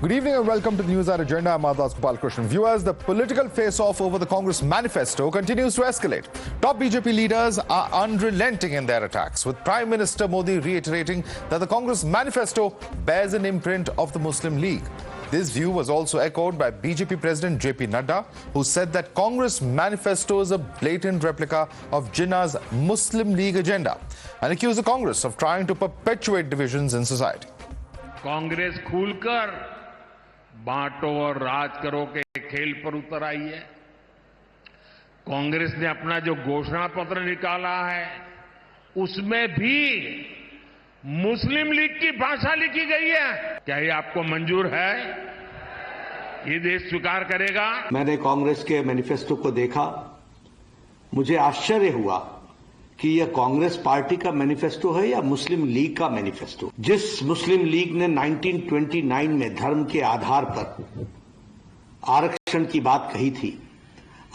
Good evening and welcome to the Newshour Agenda. I'm Madhavdas. Viewers, the political face-off over the Congress manifesto continues to escalate. Top BJP leaders are unrelenting in their attacks, with Prime Minister Modi reiterating that the Congress manifesto bears an imprint of the Muslim League. This view was also echoed by BJP President JP Nadda, who said that Congress manifesto is a blatant replica of Jinnah's Muslim League agenda and accused the Congress of trying to perpetuate divisions in society. Congress खुलकर बांटो और राज करो के खेल पर उतर आई है। कांग्रेस ने अपना जो घोषणा पत्र निकाला है उसमें भी मुस्लिम लीग की भाषा लिखी गई है। क्या ये आपको मंजूर है? ये देश स्वीकार करेगा? मैंने कांग्रेस के मैनिफेस्टो को देखा, मुझे आश्चर्य हुआ कि यह कांग्रेस पार्टी का मैनिफेस्टो है या मुस्लिम लीग का मैनिफेस्टो। जिस मुस्लिम लीग ने 1929 में धर्म के आधार पर आरक्षण की बात कही थी,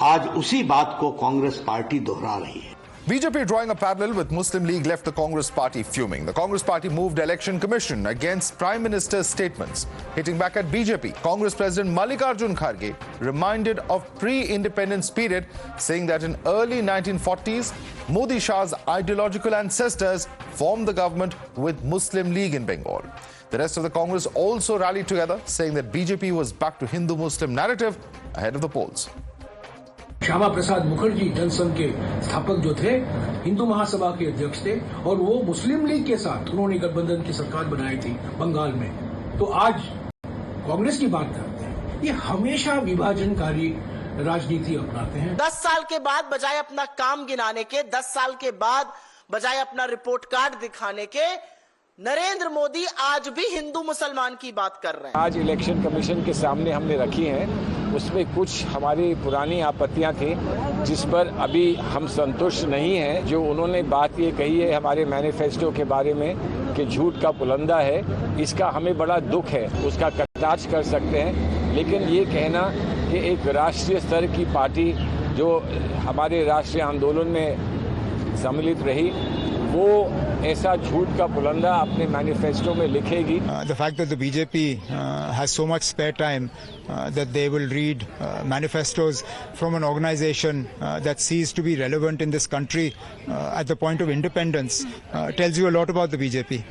आज उसी बात को कांग्रेस पार्टी दोहरा रही है। BJP drawing a parallel with Muslim League left the Congress party fuming. The Congress party moved Election Commission against Prime Minister's statements. Hitting back at BJP, Congress President Mallikarjun Kharge reminded of pre-independence period, saying that in early 1940s, Modi Shah's ideological ancestors formed the government with Muslim League in Bengal. The rest of the Congress also rallied together, saying that BJP was back to Hindu-Muslim narrative ahead of the polls. Shyama Prasad Mukherjee Jansangh के स्थापक जो थे, हिंदू महासभा के अध्यक्ष थे और वो मुस्लिम league के साथ उन्होंने गठबंधन की सरकार बनाई थी बंगाल में। तो आज कांग्रेस की बात करते हैं, ये हमेशा विभाजनकारी राजनीति अपनाते हैं। 10 साल के बाद बजाय अपना काम गिनाने के, 10 साल के बाद बजाय अपना रिपोर्ट कार्ड दिखाने के, नरेंद्र मोदी आज भी हिंदू मुसलमान की बात कर रहे हैं। आज इलेक्शन कमीशन के सामने हमने रखी हैं, उसमें कुछ हमारी पुरानी आपत्तियां थी जिस पर अभी हम संतुष्ट नहीं हैं। जो उन्होंने बात ये कही है हमारे मैनिफेस्टो के बारे में कि झूठ का पुलंदा है, इसका हमें बड़ा दुख है, उसका कटाक्ष कर सकते हैं। लेकिन ये कहना कि एक राष्ट्रीय स्तर की पार्टी जो हमारे राष्ट्रीय आंदोलन में सम्मिलित रही, वो ऐसा झूठ का पुलंदा अपने मैनिफेस्टो में लिखेगी। The fact that the BJP has so much spare time that they will read manifestos from an organization that ceased to be relevant in this country at the point of independence tells you a lot about the BJP.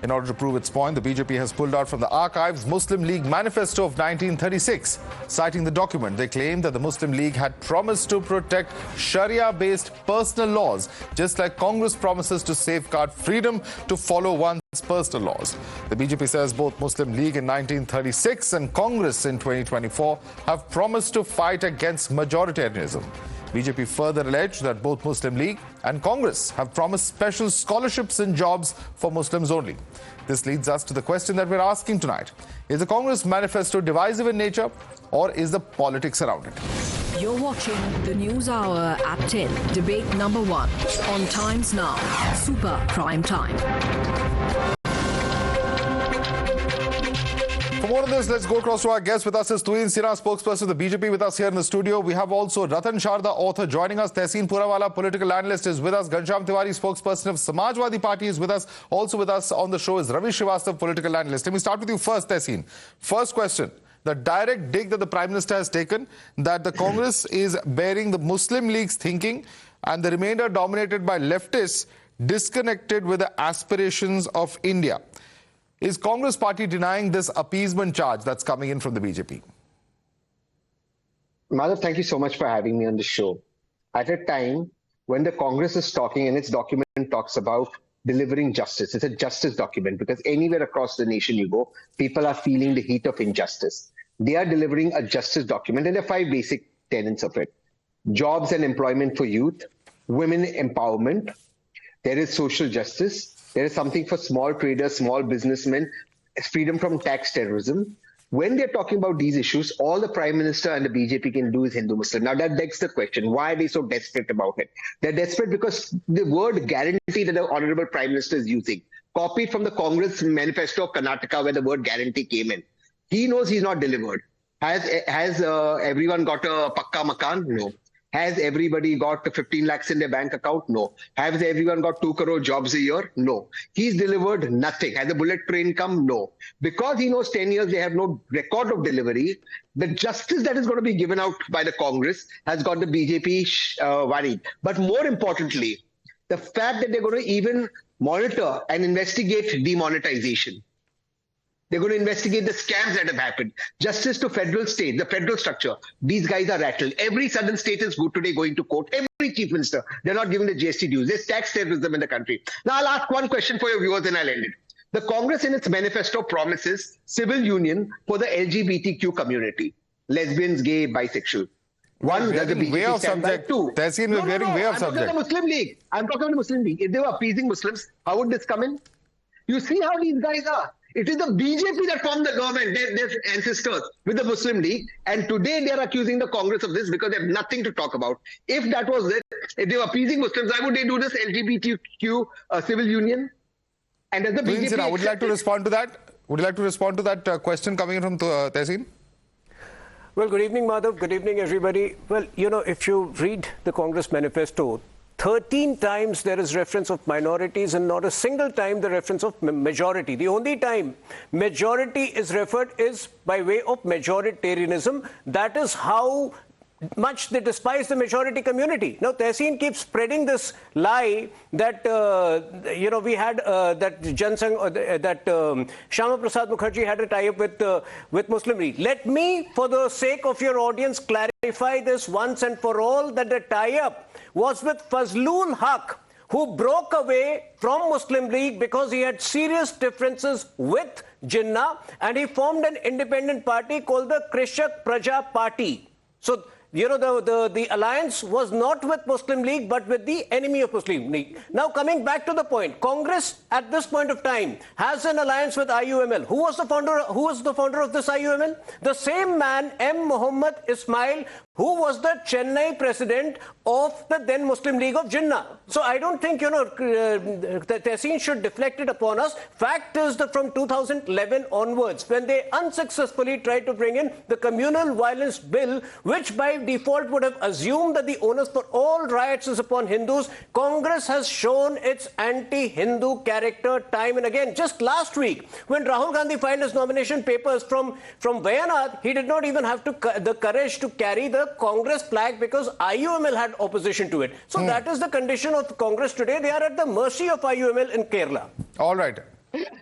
In order to prove its point, the BJP has pulled out from the archives Muslim League Manifesto of 1936. Citing the document, they claim that the Muslim League had promised to protect Sharia-based personal laws, just like Congress promises to safeguard freedom to follow one's personal laws. The BJP says both Muslim League in 1936 and Congress in 2024 have promised to fight against majoritarianism. BJP further alleged that both Muslim League and Congress have promised special scholarships and jobs for Muslims only. This leads us to the question that we're asking tonight. Is the Congress manifesto divisive in nature, or is the politics around it? You're watching the News Hour at 10. Debate number 1 on Times Now. Super Prime Time. For more on this, let's go across to our guest. With us is Tuhin A, spokesperson of the BJP, with us here in the studio. We have also Ratan Sharda, author, joining us. Tehseen Poonawalla, political analyst, is with us. Ghanshyam Tiwari, spokesperson of Samajwadi Party, is with us. Also with us on the show is Ravi Srivastava, political analyst. Let me start with you first, Tehseen. First question. The direct dig that the Prime Minister has taken, that the Congress is bearing the Muslim League's thinking and the remainder dominated by leftists, disconnected with the aspirations of India. Is Congress party denying this appeasement charge that's coming in from the BJP? Madhav, thank you so much for having me on the show. At a time when the Congress is talking and its document talks about delivering justice, it's a justice document because anywhere across the nation you go, people are feeling the heat of injustice. They are delivering a justice document and there are 5 basic tenets of it. Jobs and employment for youth, women empowerment, there is social justice, there is something for small traders, small businessmen, freedom from tax terrorism. When they're talking about these issues, all the Prime Minister and the BJP can do is Hindu-Muslim. Now that begs the question, why are they so desperate about it? They're desperate because the word guarantee that the Honorable Prime Minister is using, copied from the Congress manifesto of Karnataka where the word guarantee came in. He knows he's not delivered. Has everyone got a pakka makan? No. Has everybody got 15 lakhs in their bank account? No. Has everyone got 2 crore jobs a year? No. He's delivered nothing. Has the bullet train come? No. Because he knows 10 years they have no record of delivery, the justice that is going to be given out by the Congress has got the BJP worried. But more importantly, the fact that they're going to even monitor and investigate demonetization. They're going to investigate the scams that have happened. Justice to federal state, the federal structure. These guys are rattled. Every southern state is today going to court. Every chief minister. They're not giving the GST dues. There's tax terrorism in the country. Now, I'll ask one question for your viewers and I'll end it. The Congress in its manifesto promises civil union for the LGBTQ community. Lesbians, gay, bisexual. One, does the BJP stand by? Two. Tehseen, we're wearing way off subject. I'm talking about the Muslim League. I'm talking about the Muslim League. If they were appeasing Muslims, how would this come in? You see how these guys are. It is the BJP that formed the government, their ancestors, with the Muslim League. And today they are accusing the Congress of this because they have nothing to talk about. If that was it, if they were appeasing Muslims, why would they do this LGBTQ civil union? And as the BJP... Sinha, would you like to respond to that? Would you like to respond to that question coming in from Tehseen? Well, good evening, Madhav. Good evening, everybody. Well, you know, if you read the Congress manifesto, 13 times there is reference of minorities and not a single time the reference of majority. The only time majority is referred is by way of majoritarianism. That is how much they despise the majority community. Now, Tehseen keeps spreading this lie that, you know, we had that Shyama Prasad Mukherjee had a tie-up with Muslim League. Let me, for the sake of your audience, clarify this once and for all, that the tie-up was with Fazlul Haq, who broke away from Muslim League because he had serious differences with Jinnah, and he formed an independent party called the Krishak Praja Party. So, you know, the alliance was not with Muslim League, but with the enemy of Muslim League. Now, coming back to the point, Congress at this point of time has an alliance with IUML. Who was the founder of this IUML? The same man, M. Muhammad Ismail, who was the Chennai president of the then Muslim League of Jinnah. So I don't think, you know, Tehseen should deflect it upon us. Fact is that from 2011 onwards, when they unsuccessfully tried to bring in the communal violence bill, which by default would have assumed that the onus for all riots is upon Hindus, Congress has shown its anti-Hindu character time and again. Just last week, when Rahul Gandhi filed his nomination papers from Wayanad, he did not even have the courage to carry the Congress flag because IUML had opposition to it. So that is the condition of Congress today. They are at the mercy of IUML in Kerala. All right.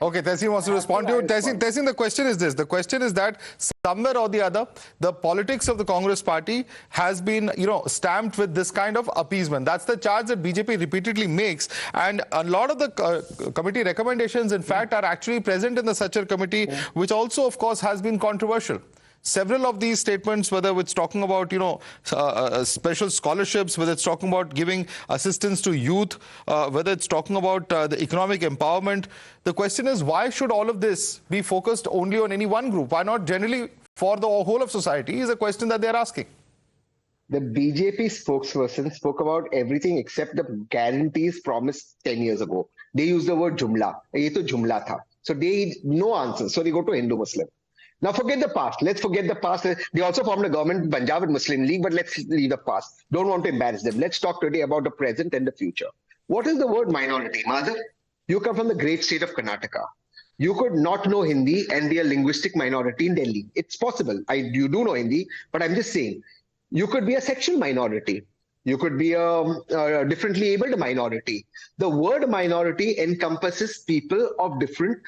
Okay, Tehseen wants to respond to you. Tehseen, the question is this. The question is that somewhere or the other, the politics of the Congress party has been, you know, stamped with this kind of appeasement. That's the charge that BJP repeatedly makes. And a lot of the committee recommendations, in fact, are actually present in the Sachar committee, which also, of course, has been controversial. Several of these statements, whether it's talking about, you know, special scholarships, whether it's talking about giving assistance to youth, whether it's talking about the economic empowerment, the question is, why should all of this be focused only on any one group? Why not generally for the whole of society is a question that they're asking. The BJP spokesperson spoke about everything except the guarantees promised 10 years ago. They used the word jumla. Ye to jumla tha. So they no answer. So they go to Hindu-Muslim. Now forget the past. Let's forget the past. They also formed a government in Punjab with Muslim League, but let's leave the past. Don't want to embarrass them. Let's talk today about the present and the future. What is the word minority? Madhav, you come from the great state of Karnataka. You could not know Hindi and be a linguistic minority in Delhi. It's possible. You do know Hindi, but I'm just saying, you could be a sexual minority. You could be a differently abled minority. The word minority encompasses people of different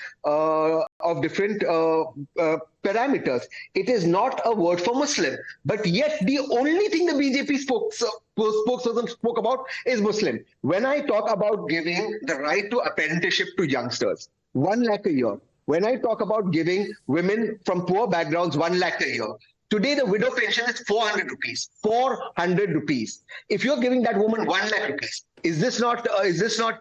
parameters. It is not a word for Muslim, but yet the only thing the BJP spokesperson spoke about is Muslim. When I talk about giving the right to apprenticeship to youngsters, 1 lakh a year. When I talk about giving women from poor backgrounds 1 lakh a year, today the widow pension is 400 rupees. 400 rupees. If you're giving that woman 1 lakh rupees, is this not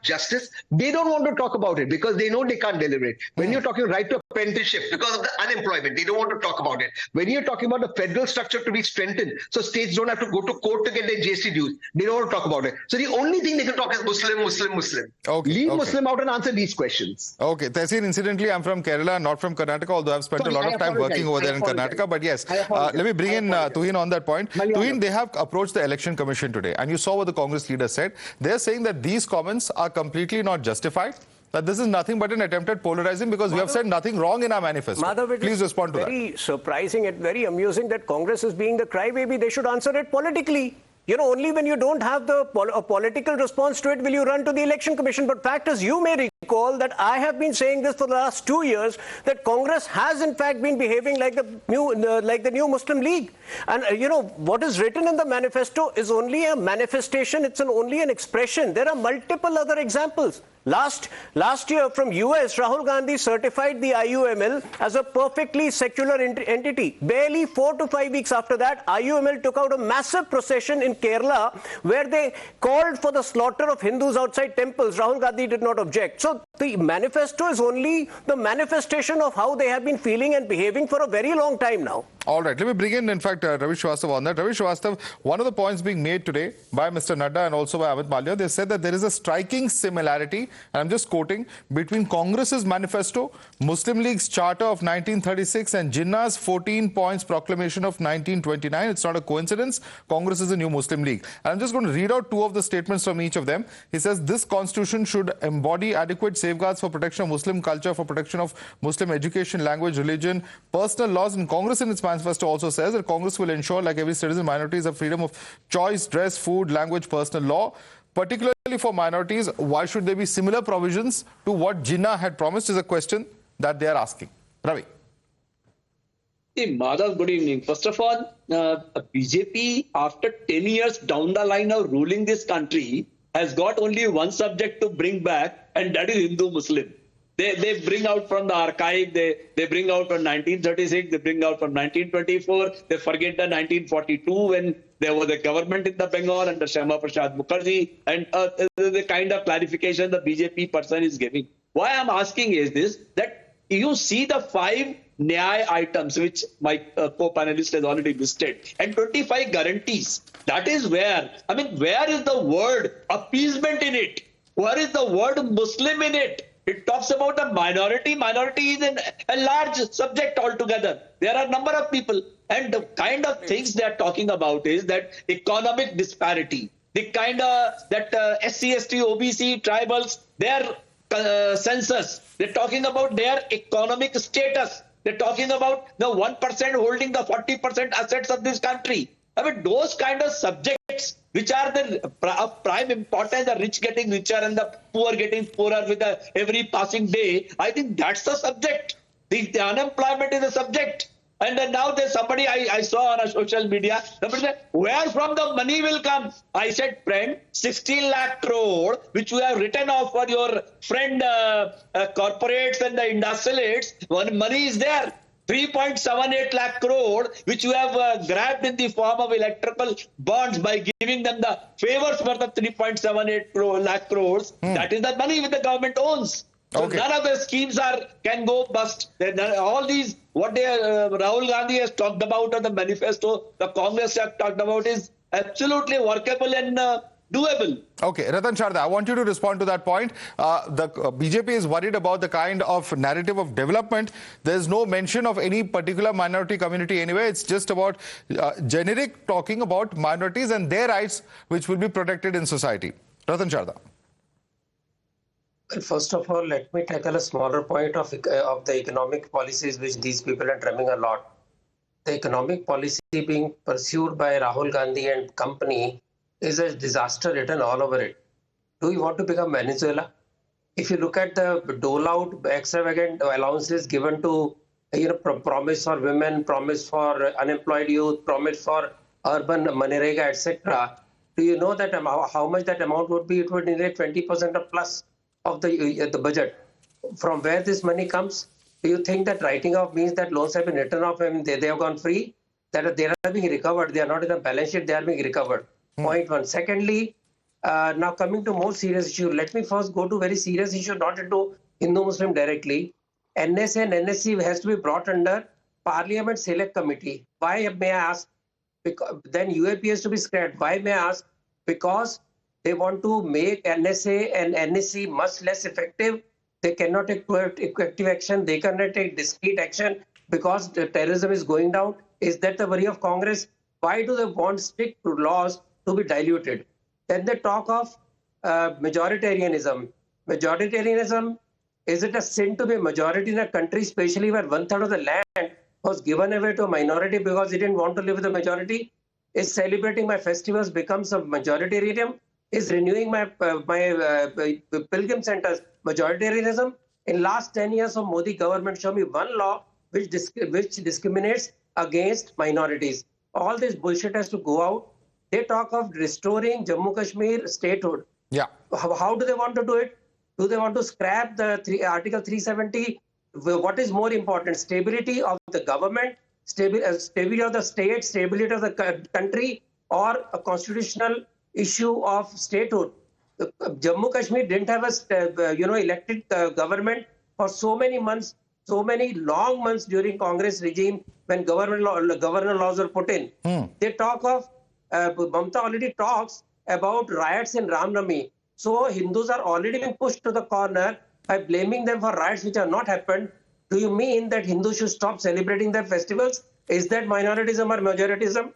justice? They don't want to talk about it because they know they can't deliver it. When you're talking right to apprenticeship, because of the unemployment. They don't want to talk about it. When you're talking about the federal structure to be strengthened, so states don't have to go to court to get their GST dues, they don't want to talk about it. So the only thing they can talk is Muslim, Muslim, Muslim. Okay, Leave Muslim out and answer these questions. Okay, Tehseen, incidentally, I'm from Kerala, not from Karnataka, although I've spent a lot of time working over there in Karnataka. But yes, let me bring in Tuhin on that point. Tuhin, they have approached the Election Commission today, and you saw what the Congress leader said. They're saying that these comments are completely not justified, that this is nothing but an attempt at polarizing, because we have said nothing wrong in our manifesto. Madhav, please respond to that. Very surprising and very amusing that Congress is being the crybaby. They should answer it politically. You know, only when you don't have a political response to it will you run to the Election Commission. But fact is, you may recall that I have been saying this for the last 2 years, that Congress has in fact been behaving like the new Muslim League. And you know, what is written in the manifesto is only a manifestation. It's only an expression. There are multiple other examples. Last year from US, Rahul Gandhi certified the IUML as a perfectly secular entity. Barely 4 to 5 weeks after that, IUML took out a massive procession in Kerala where they called for the slaughter of Hindus outside temples. Rahul Gandhi did not object. So the manifesto is only the manifestation of how they have been feeling and behaving for a very long time now. All right, let me bring in fact, Ravi Srivastava on that. Ravi Srivastava, one of the points being made today by Mr. Nadda and also by Amit Malia, they said that there is a striking similarity, and I'm just quoting, between Congress's manifesto, Muslim League's charter of 1936 and Jinnah's 14 points proclamation of 1929. It's not a coincidence. Congress is a new Muslim League. And I'm just going to read out 2 of the statements from each of them. He says, this constitution should embody adequate safeguards for protection of Muslim culture, for protection of Muslim education, language, religion, personal laws. And Congress in its manifesto also says that Congress will ensure, like every citizen, minorities have freedom of choice, dress, food, language, personal law. Particularly for minorities, why should there be similar provisions to what Jinnah had promised is a question that they are asking. Ravi. Madhav, good evening. First of all, BJP, after 10 years down the line of ruling this country, has got only one subject to bring back, and that is Hindu-Muslim. They bring out from the archive, they bring out from 1936, they bring out from 1924, they forget the 1942 when there was a government in the Bengal under Shyama Prasad Mukherjee, and the kind of clarification the BJP person is giving. Why I'm asking is this, that you see the 5 Nyaya items which my co-panelist has already listed, and 25 guarantees. That is where, I mean, where is the word appeasement in it? Where is the word Muslim in it? It talks about a minority. Minority is a large subject altogether. There are a number of people. And the kind of things they are talking about is that economic disparity, the kind of that SC, ST, OBC, tribals, their census. They're talking about their economic status. They're talking about the 1% holding the 40% assets of this country. I mean, those kind of subjects which are of prime importance, the rich getting richer and the poor getting poorer with every passing day. I think that's the subject. The unemployment is the subject. And then now there's somebody I saw on a social media, somebody said, where from the money will come? I said, friend, 16 lakh crore, which you have written off for your friend corporates and the industrialists, money is there. 3.78 lakh crore, which you have grabbed in the form of electrical bonds by giving them the favors for the 3.78 lakh crores. That is the money which the government owns. So none of the schemes can go bust. All these, what Rahul Gandhi has talked about or the manifesto, the Congress have talked about is absolutely workable and doable. Okay, Ratan Sharda, I want you to respond to that point. The BJP is worried about the kind of narrative of development. There's no mention of any particular minority community anywhere. It's just about generic talking about minorities and their rights which will be protected in society. Ratan Sharda. Well, first of all, let me tackle a smaller point of the economic policies which these people are drumming a lot. The economic policy being pursued by Rahul Gandhi and company is a disaster written all over it. Do you want to become Venezuela? If you look at the dole out extravagant allowances given to, promise for women, promise for unemployed youth, promise for urban Manrega, etc. Do you know that how much that amount would be? It would nearly 20% or plus of the budget. From where this money comes? Do you think that writing off means that loans have been written off and they have gone free? That they are being recovered. They are not in the balance sheet. They are being recovered. Point one. Secondly, now coming to more serious issue, let me first go to very serious issue, not into Hindu-Muslim directly. NSA and NSC has to be brought under Parliament Select Committee. Why, may I ask? Because then UAP has to be scrapped. Why, may I ask? Because they want to make NSA and NSC much less effective. They cannot take effective action. They cannot take discrete action because the terrorism is going down. Is that the worry of Congress? Why do they want strict laws to be diluted? Then they talk of majoritarianism. Majoritarianism, is it a sin to be a majority in a country, especially where 1/3 of the land was given away to a minority because they didn't want to live with the majority? Is celebrating my festivals becomes a majoritarianism? Is renewing my pilgrim centers majoritarianism? In last 10 years of Modi government, show me one law which discriminates against minorities. All this bullshit has to go out. They talk of restoring Jammu Kashmir statehood. Yeah. How do they want to do it? Do they want to scrap the Article 370? What is more important? Stability of the government, stability of the state, stability of the country, or a constitutional issue of statehood? Jammu Kashmir didn't have a elected government for so many months, so many long months during Congress regime when governor laws were put in. They talk of Mamata already talks about riots in Ramnami. So Hindus are already being pushed to the corner by blaming them for riots which have not happened. Do you mean that Hindus should stop celebrating their festivals? Is that minoritism or majoritism?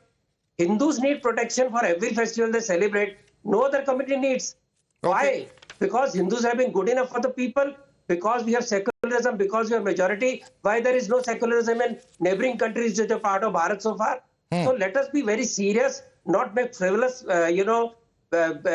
Hindus need protection for every festival they celebrate. No other community needs. Okay. Why? Because Hindus have been good enough for the people. Because we have secularism, because we are majority. Why there is no secularism in neighboring countries which are part of Bharat so far? So let us be very serious, not make frivolous,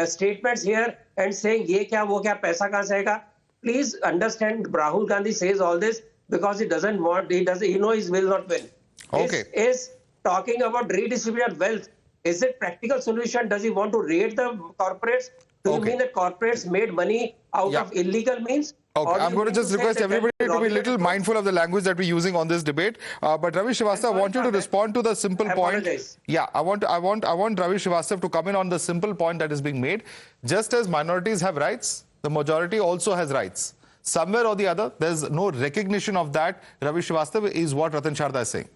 statements here and saying ye kya wo kya paisa kahan se aayega. Please understand, Rahul Gandhi says all this because he doesn't want. He knows he will not win. Okay. Is talking about redistribution of wealth. Is it practical solution? Does he want to raid the corporates? Do you mean that corporates made money out of illegal means? Okay, I'm going to just request everybody to be a little mindful of the language that we're using on this debate. But Ravi Srivastava, I want you to respond to the simple point. Yeah, I want Ravi Srivastava to come in on the simple point that is being made. Just as minorities have rights, the majority also has rights. Somewhere or the other, there's no recognition of that. Ravi Srivastava is what Ratan Sharda is saying.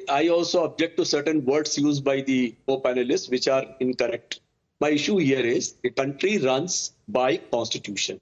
I also object to certain words used by the co-panelists which are incorrect. My issue here is the country runs by constitution.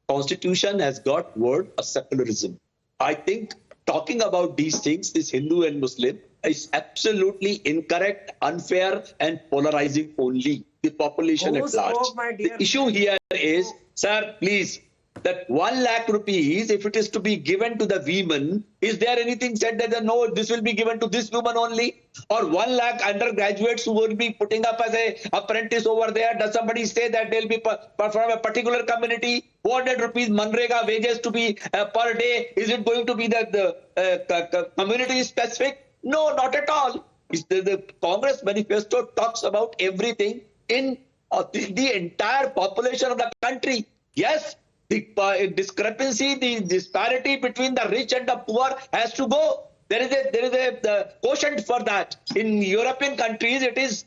Constitution has got word of secularism. I think talking about these things, this Hindu and Muslim, is absolutely incorrect, unfair, and polarizing only the population at large. The issue here is, sir, please, that 1 lakh rupees, if it is to be given to the women, is there anything said that no, this will be given to this woman only? Or 1 lakh undergraduates who will be putting up as a apprentice over there, does somebody say that they'll be from a particular community? 400 rupees Manrega wages to be per day? Is it going to be the community specific? No, not at all. The Congress manifesto talks about everything in the entire population of the country. Yes, the discrepancy, the disparity between the rich and the poor has to go. There is a quotient for that. In European countries, it is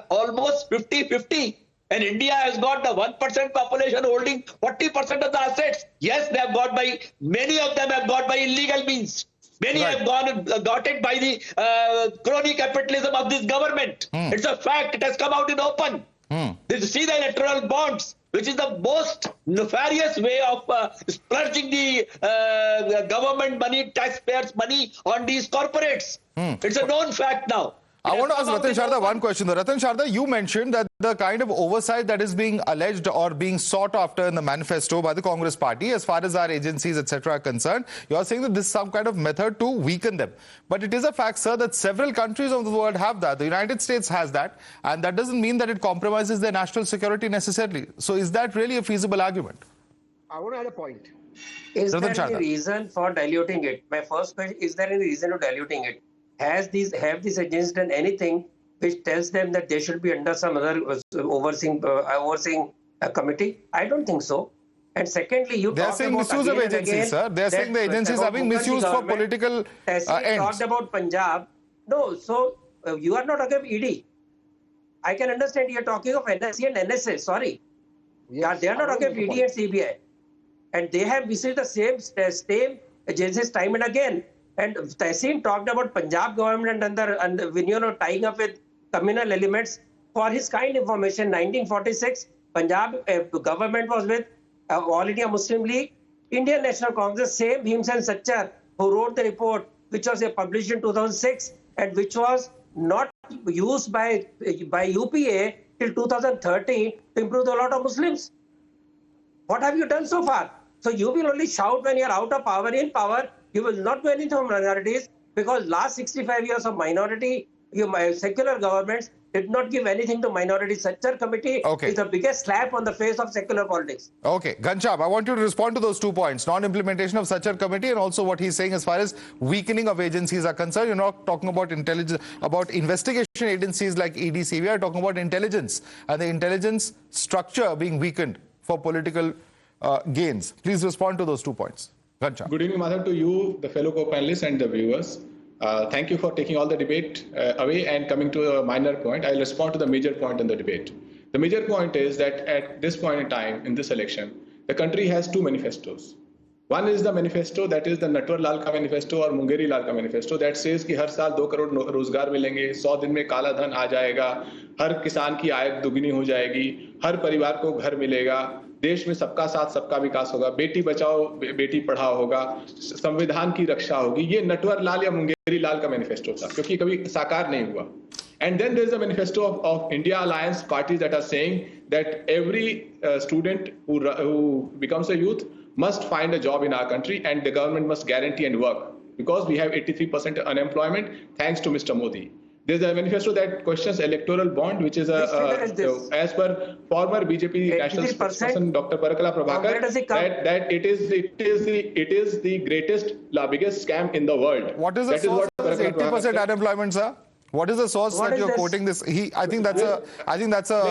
almost 50-50. And India has got the 1% population holding 40% of the assets. Yes, they have got by, many of them have got by illegal means. Many have got it by the crony capitalism of this government. It's a fact. It has come out in open. See the electoral bonds, which is the most nefarious way of splurging the government money, taxpayers' money on these corporates. It's a known fact now. I want to ask Ratan Sharda one question. Ratan Sharda, you mentioned that the kind of oversight that is being alleged or being sought after in the manifesto by the Congress party, as far as our agencies, etc. are concerned, you are saying that this is some kind of method to weaken them. But it is a fact, sir, that several countries of the world have that. The United States has that. And that doesn't mean that it compromises their national security necessarily. So is that really a feasible argument? I want to add a point. Is there any reason for diluting it? My first question, is there any reason to diluting it? Have these agencies done anything which tells them that they should be under some other overseeing committee? I don't think so. And secondly, you they are saying misuse of agencies, sir. They are saying the agencies are being misused for political ends. Talked about Punjab. No, so you are not talking of ED. I can understand you are talking of NSC and NSA. Sorry, they are not talking of ED and CBI. and they have visited the same agencies time and again. And Tehseen talked about Punjab government and tying up with communal elements. For his kind information, 1946, Punjab government was with All India Muslim League, Indian National Congress, same Bhimsen Sachar, who wrote the report, which was published in 2006 and which was not used by UPA till 2013 to improve the lot of Muslims. What have you done so far? So you will only shout when you are out of power. In power, you will not do anything for minorities, because last 65 years of minority, secular governments did not give anything to minorities. Sachar committee is the biggest slap on the face of secular politics. Okay, Ghanshyam, I want you to respond to those 2 points. Non-implementation of Sachar committee and also what he's saying as far as weakening of agencies are concerned. You're not talking about intelligence, about investigation agencies like EDC. We are talking about intelligence and the intelligence structure being weakened for political gains. Please respond to those 2 points. Ghanshyam. Good evening, Madhav, to you, the fellow co-panelists and the viewers. Thank you for taking all the debate away and coming to a minor point. I'll respond to the major point in the debate. The major point is that at this point in time, in this election, the country has 2 manifestos. One is the manifesto, that is the Natwar Lal ka manifesto or Mungeri Lal ka manifesto, that says कि हर साल 2 करोड़ रोजगार मिलेंगे, 100 दिन में काला धन आ जाएगा, हर किसान की आय दुगनी हो जाएगी, हर परिवार को घर मिलेगा, देश में सबका साथ सबका विकास होगा, बेटी बचाओ बेटी पढ़ाओ होगा, संविधान की रक्षा होगी. ये नटवर लाल या मुंगेरी लाल का मैनिफेस्टो था, क्योंकि कभी साकार नहीं हुआ. And then there is a manifesto of India Alliance parties that are saying that every student who becomes a youth must find a job in our country and the government must guarantee and work, because we have 83% unemployment thanks to Mr. Modi. There's a manifesto that questions electoral bond, which is as per former BJP national spokesperson Dr. Parakala Prabhakar, that it is the greatest, biggest scam in the world. What is the source of this 80% unemployment, sir? What is the source that you're quoting this? I think that's a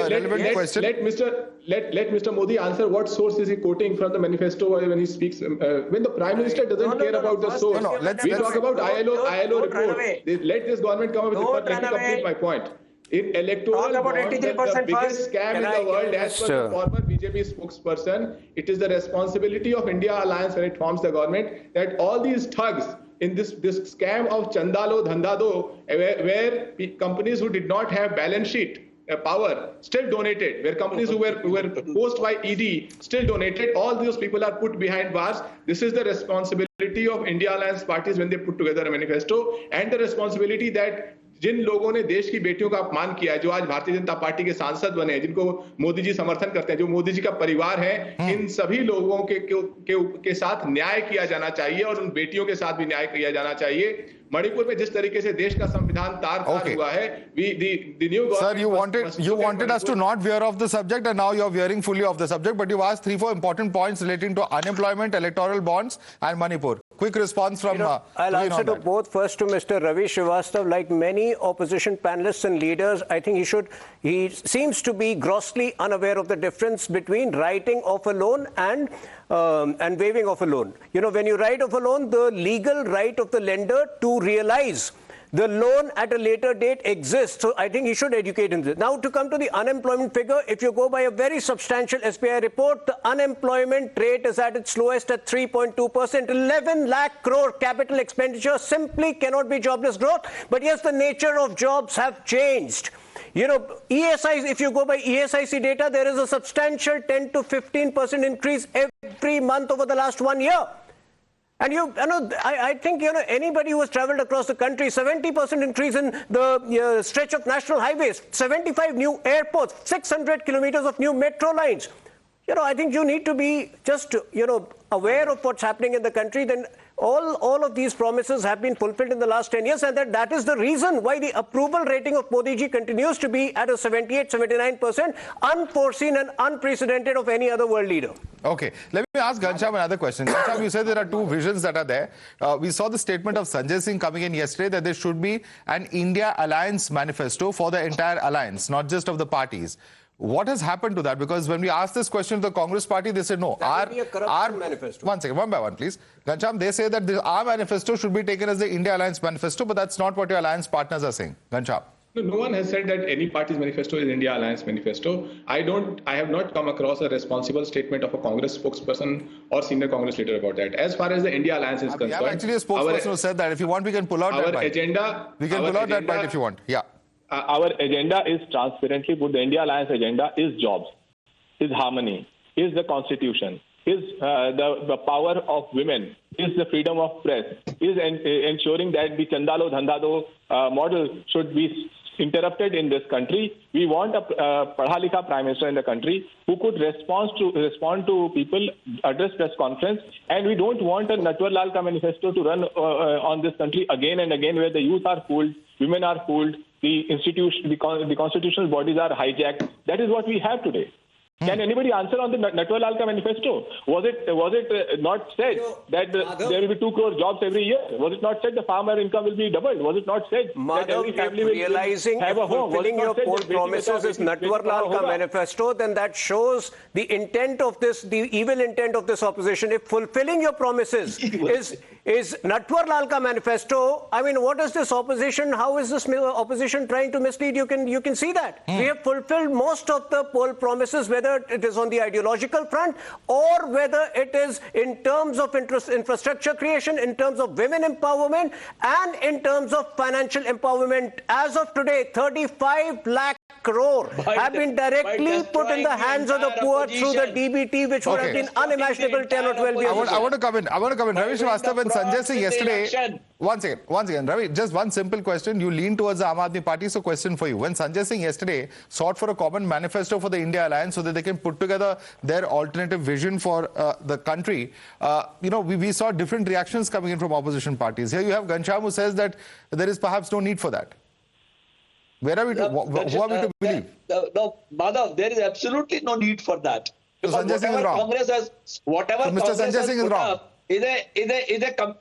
relevant question. Let Mr. Modi answer what source is he quoting from the manifesto when he speaks. When the Prime Minister doesn't care about the source, we talk about ILO report. Let this government come up with it. But let me complete my point. In electoral bond, the biggest scam in the world, as per the former BJP spokesperson, it is the responsibility of India Alliance when it forms the government that all these thugs in this scam of Chandalo Dhandado, where companies who did not have balance sheet power still donated, where companies who were posed by ED still donated, all those people are put behind bars. This is the responsibility of India Alliance parties when they put together a manifesto, and the responsibility that जिन लोगों ने देश की बेटियों का अपमान किया है, जो आज भारतीय जनता पार्टी के सांसद बने हैं, जिनको मोदी जी समर्थन करते हैं, जो मोदी जी का परिवार है, इन सभी लोगों के साथ न्याय किया जाना चाहिए और उन बेटियों के साथ भी न्याय किया जाना चाहिए. मणिपुर में जिस तरीके से देश का संविधान तार-तार हुआ है, the new government. Sir, you wanted us to not veer off the subject, and now you're veering fully off the subject. But you've asked 3-4 important points relating to unemployment, electoral bonds, and Manipur. Quick response from. I'll answer to both. First to Mr. Ravi Srivastava. Like many opposition panelists and leaders, I think he seems to be grossly unaware of the difference between writing off a loan and waiving of a loan. You know, when you write off a loan, the legal right of the lender to realize the loan at a later date exists. So I think he should educate himself. Now, to come to the unemployment figure, if you go by a very substantial SBI report, the unemployment rate is at its lowest at 3.2%. 11 lakh crore capital expenditure simply cannot be jobless growth. But yes, the nature of jobs have changed. You know, ESI, if you go by ESIC data, there is a substantial 10 to 15% increase every month over the last 1 year. And I think, anybody who has traveled across the country, 70% increase in the stretch of national highways, 75 new airports, 600 kilometers of new metro lines. I think you need to be just, aware of what's happening in the country. Then all of these promises have been fulfilled in the last 10 years, and that is the reason why the approval rating of Modi ji continues to be at a 78-79%, unforeseen and unprecedented of any other world leader. Okay, let me ask Ghanshyam another question. Ghanshyam, you said there are 2 visions that are there. We saw the statement of Sanjay Singh coming in yesterday that there should be an India Alliance manifesto for the entire alliance, not just of the parties. What has happened to that? Because when we asked this question to the Congress party, they said no. That would be a corruption manifesto. One second, one by one, please. Ghanshyam, they say that our manifesto should be taken as the India Alliance manifesto, but that's not what your alliance partners are saying. Ghanshyam. No one has said that any party's manifesto is India Alliance manifesto. I have not come across a responsible statement of a Congress spokesperson or senior Congress leader about that. As far as the India Alliance is concerned, we have actually a spokesperson who said that. If you want, we can pull out that bite. We can pull out that bite if you want. Yeah. Our agenda is transparently put. The India Alliance agenda is jobs, is harmony, is the constitution, is the power of women, is the freedom of press, is ensuring that the Chandalo Dhandado model should be interrupted in this country. We want a Padha Likha Prime Minister in the country who could respond to people, address press conference, and we don't want a Natwar Lal Ka manifesto to run on this country again and again, where the youth are fooled, women are fooled, the constitutional bodies are hijacked. That is what we have today. Can anybody answer on the Natwar Lal Ka manifesto? Was it not said that there will be 2 crore jobs every year? Was it not said the farmer income will be doubled? Was it not said that every family will have a home? Fulfilling your poll promises is Natwar Lal Ka manifesto, then that shows the intent of this, the evil intent of this opposition. If fulfilling your promises is Natwar Lal Ka manifesto, I mean, what is this opposition? How is this opposition trying to mislead? You can see that. We have fulfilled most of the poll promises, whether it is on the ideological front or whether it is in terms of infrastructure creation, in terms of women empowerment, and in terms of financial empowerment. As of today, 35 lakh crore have been directly put in the hands of the poor through the DBT, which would have been unimaginable 10 or 12 years ago. I want to come in. Ravi Srivastava and Sanjay Singh yesterday. Once again, Ravi, just one simple question. You lean towards the Aam Aadmi Party, so question for you. When Sanjay Singh yesterday sought for a common manifesto for the India Alliance so that they can put together their alternative vision for the country, we saw different reactions coming in from opposition parties. Here you have Ghanshyam who says that there is perhaps no need for that. Where are we to, who are we to believe? No, Madhav, there is absolutely no need for that. So Sanjay Singh is wrong. Congress has, whatever so Mr. Congress Sanjay Singh is wrong. Is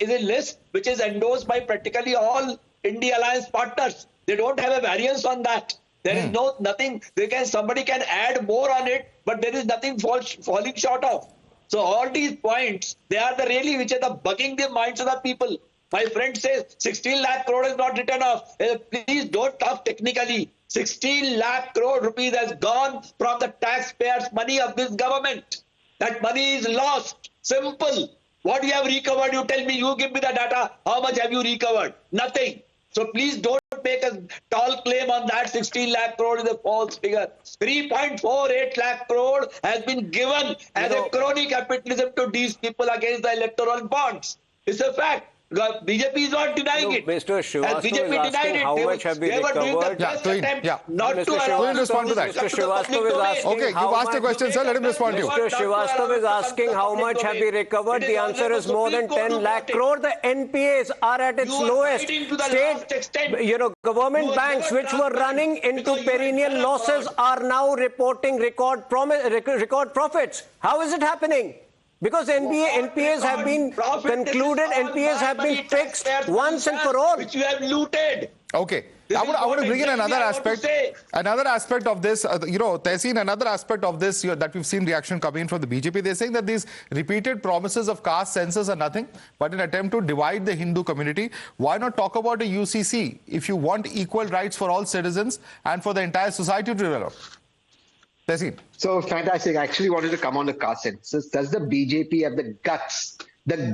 a list which is endorsed by practically all India Alliance partners. They don't have a variance on that. There is nothing. Somebody can add more on it, but there is nothing falling short of. So all these points, they are the really which are the bugging the minds of the people. My friend says 16 lakh crore is not written off. Please don't talk technically. 16 lakh crore rupees has gone from the taxpayers' money of this government. That money is lost. Simple. What you have recovered, you tell me, you give me the data. How much have you recovered? Nothing. So please don't make a tall claim on that. 16 lakh crore is a false figure. 3.48 lakh crore has been given as a crony capitalism to these people against the electoral bonds. It's a fact. BJP is not denying it. Mr. Srivastava is asking how much have we recovered. Not to respond to that. Mr. Srivastava is asking. Okay, you've asked a question, sir. Let him respond to you. Mr. Srivastava is asking how much have we recovered. The answer is more than 10 lakh crore. The NPAs are at its lowest. State, government banks which were running into perennial losses are now reporting record profits. How is it happening? Because NPAs have been concluded, NPAs have been fixed once and for all. Which you have looted. Okay. I want to bring in another aspect of this, Tehseen, another aspect of this that we've seen reaction coming in from the BJP. They're saying that these repeated promises of caste census are nothing but an attempt to divide the Hindu community. Why not talk about a UCC if you want equal rights for all citizens and for the entire society to develop? Tehseen. So fantastic. I actually wanted to come on the caste census. Does the BJP have the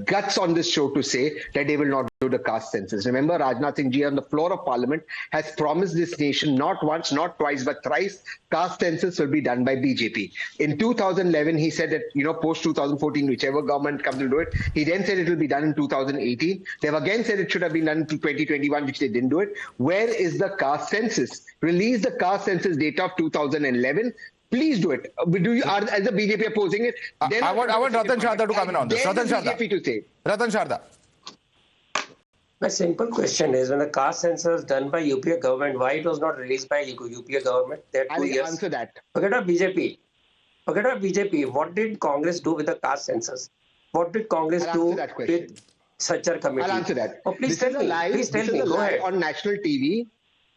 guts on this show to say that they will not do the caste census? Remember, Rajnath Singh ji on the floor of Parliament has promised this nation not once, not twice, but thrice, caste census will be done by BJP. In 2011, he said that, post 2014, whichever government comes to do it, he then said it will be done in 2018. They've again said it should have been done in 2021, which they didn't do it. Where is the caste census? Release the caste census data of 2011. Please do it. As the BJP opposing it? Then I want Ratan Sharda to come in on this. Ratan Sharda. My simple question is, when the caste census done by UPA government, why it was not released by UPA government? I'll answer that. Forget about BJP. What did Congress do with the caste census? What did Congress do with such a committee? I'll answer that. Oh, please tell me. Go ahead. On national TV.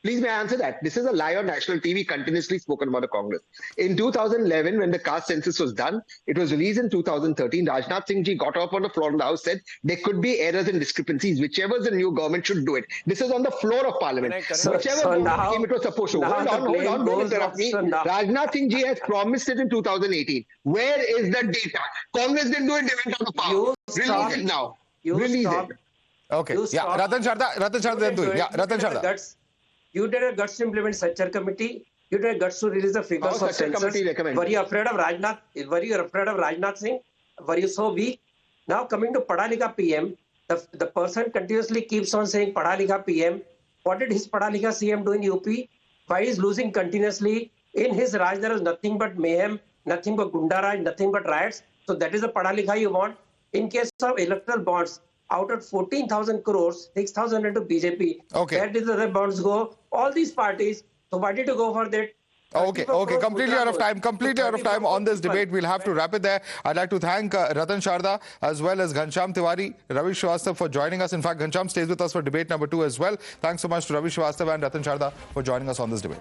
Please may I answer that? This is a lie on national TV continuously spoken about the Congress. In 2011, when the caste census was done, it was released in 2013. Rajnath Singh ji got up on the floor of the House, said there could be errors and discrepancies. Whichever is the new government should do it. This is on the floor of Parliament. Whichever government came, it was supposed to. Hold on, don't interrupt me. Rajnath Singh ji has promised it in 2018. Where is the data? Congress didn't do it, they went out of power. Release it now. Release it. Okay. Yeah, Ratan Sharda. Yeah, Ratan Sharda. You did a guts to implement Sachar committee. You did a guts to release the figures of census. Were you afraid of Rajnath? Were you afraid of Rajnath Singh? Were you so weak? Now coming to Padha Likha PM, the person continuously keeps on saying Padha Likha PM. What did his Padha Likha CM do in UP? Why is losing continuously? In his Raj there is nothing but mayhem, nothing but Gundaraj, nothing but riots. So that is the Padha Likha you want. In case of electoral bonds, out of 14,000 crores, 6,000 into BJP. Okay. Where did the other bonds go? All these parties. So why did you go for that? Okay. Completely out of time on this debate. We'll have to wrap it there. I'd like to thank Ratan Sharda as well as Ghanshyam Tiwari, Ravi Srivastava for joining us. In fact, Ghanshyam stays with us for debate number 2 as well. Thanks so much to Ravi Srivastava and Ratan Sharda for joining us on this debate.